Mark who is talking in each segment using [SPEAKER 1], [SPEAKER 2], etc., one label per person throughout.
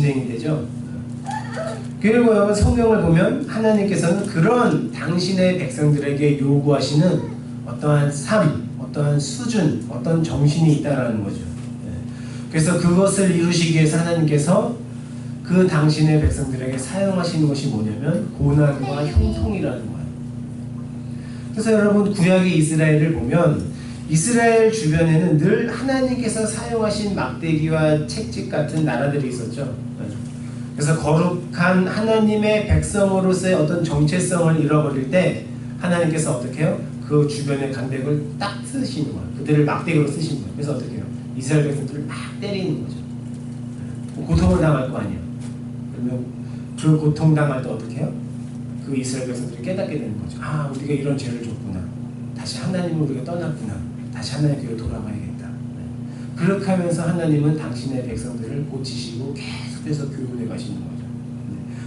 [SPEAKER 1] 진행이 되죠. 그리고 여러분 성경을 보면 하나님께서는 그런 당신의 백성들에게 요구하시는 어떠한 삶, 어떠한 수준, 어떤 정신이 있다라는 거죠. 그래서 그것을 이루시기 위해서 하나님께서 그 당신의 백성들에게 사용하시는 것이 뭐냐면 고난과 형통이라는 거예요. 그래서 여러분 구약의 이스라엘을 보면 이스라엘 주변에는 늘 하나님께서 사용하신 막대기와 채찍 같은 나라들이 있었죠. 그래서 거룩한 하나님의 백성으로서의 어떤 정체성을 잃어버릴 때 하나님께서 어떻게 해요? 그 주변의 강대국을 딱 쓰시는 거예요. 그들을 막대기로 쓰시는 거예요. 그래서 어떻게 해요? 이스라엘 백성들을 막 때리는 거죠. 고통을 당할 거 아니에요. 그러면 그 고통당할 때 어떻게 해요? 그 이스라엘 백성들이 깨닫게 되는 거죠. 아, 우리가 이런 죄를 줬구나. 다시 하나님을 우리가 떠났구나. 다시 하나님께로 돌아가야겠다. 그렇게 하면서 하나님은 당신의 백성들을 고치시고 계속해서 교훈해 가시는 거죠.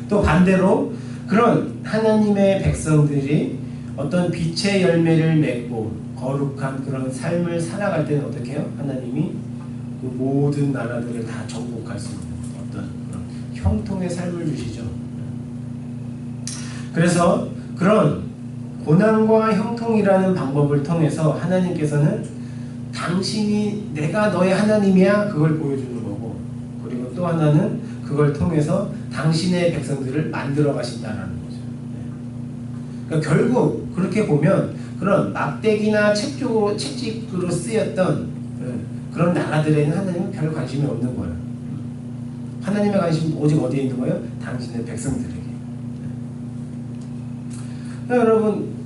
[SPEAKER 1] 또 반대로 그런 하나님의 백성들이 어떤 빛의 열매를 맺고 거룩한 그런 삶을 살아갈 때는 어떻게 해요? 하나님이 그 모든 나라들을 다 정복할 수 있는 어떤 그런 형통의 삶을 주시죠. 그래서 그런 고난과 형통이라는 방법을 통해서 하나님께서는 당신이 내가 너의 하나님이야 그걸 보여주는 거고, 그리고 또 하나는 그걸 통해서 당신의 백성들을 만들어 가신다라는 거죠. 그러니까 결국 그렇게 보면 그런 막대기나 채찍으로 쓰였던 그런 나라들에는 하나님은 별 관심이 없는 거예요. 하나님의 관심은 오직 어디에 있는 거예요? 당신의 백성들에게. 여러분,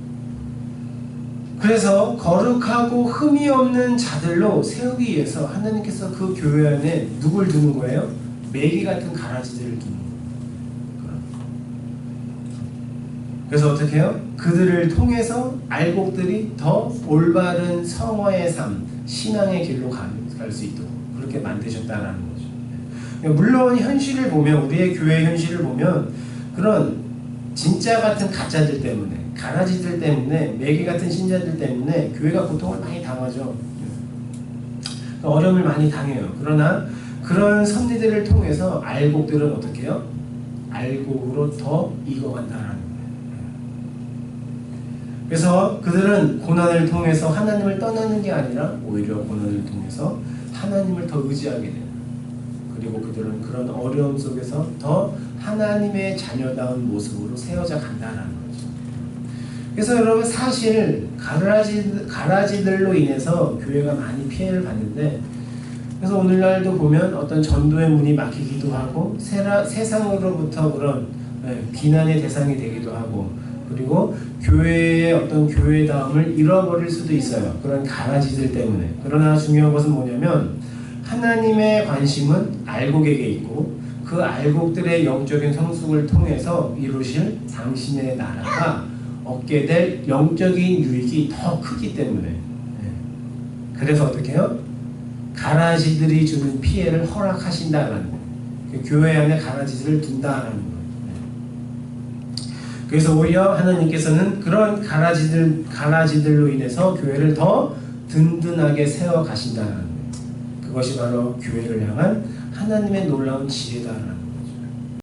[SPEAKER 1] 그래서 거룩하고 흠이 없는 자들로 세우기 위해서 하나님께서 그 교회 안에 누굴 두는 거예요? 메기 같은 가라지들을 두는 거예요. 그래서 어떻게 해요? 그들을 통해서 알곡들이 더 올바른 성화의 삶, 신앙의 길로 갈 수 있도록 그렇게 만드셨다라는 거죠. 물론 현실을 보면, 우리의 교회 현실을 보면 그런 진짜 같은 가짜들 때문에, 가라지들 때문에, 매기 같은 신자들 때문에 교회가 고통을 많이 당하죠. 어려움을 많이 당해요. 그러나 그런 섭리들을 통해서 알곡들은 어떻게 해요? 알곡으로 더 익어간다라는 거예요. 그래서 그들은 고난을 통해서 하나님을 떠나는 게 아니라 오히려 고난을 통해서 하나님을 더 의지하게 돼요. 그리고 그들은 그런 어려움 속에서 더 하나님의 자녀다운 모습으로 세워져 간다는 거죠. 그래서 여러분 사실 가라지들로 인해서 교회가 많이 피해를 받는데, 그래서 오늘날도 보면 어떤 전도의 문이 막히기도 하고 세상으로부터 그런 비난의 대상이 되기도 하고, 그리고 교회의 어떤 교회다움을 잃어버릴 수도 있어요. 그런 가라지들 때문에. 그러나 중요한 것은 뭐냐면 하나님의 관심은 알곡에게 있고 그 알곡들의 영적인 성숙을 통해서 이루실 당신의 나라가 얻게 될 영적인 유익이 더 크기 때문에, 그래서 어떻게 해요? 가라지들이 주는 피해를 허락하신다라는 거예요. 교회 안에 가라지들을 둔다라는 거예요. 그래서 오히려 하나님께서는 그런 가라지들로 인해서 교회를 더 든든하게 세워 가신다라는 거예요. 그것이 바로 교회를 향한 하나님의 놀라운 지혜다라는 거예요.